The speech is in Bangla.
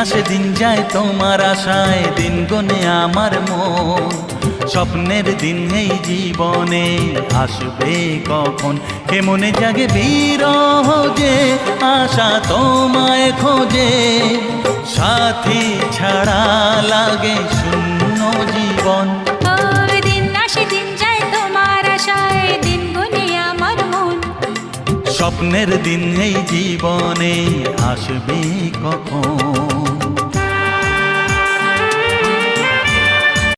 আসে দিন যায় তোমার আশায়, দিন গনে আমার মন। স্বপ্নের দিন এই জীবনে আসবে কখন, কেমনে জাগে বিরহ যে আশা তোমায় খোঁজে। সাথী ছাড়া লাগে শূন্য জীবন। দিন আসে দিন যায় তোমার আশায়, দিন গুনে আমার মন। স্বপ্নের দিন এই জীবনে আসবে কখন।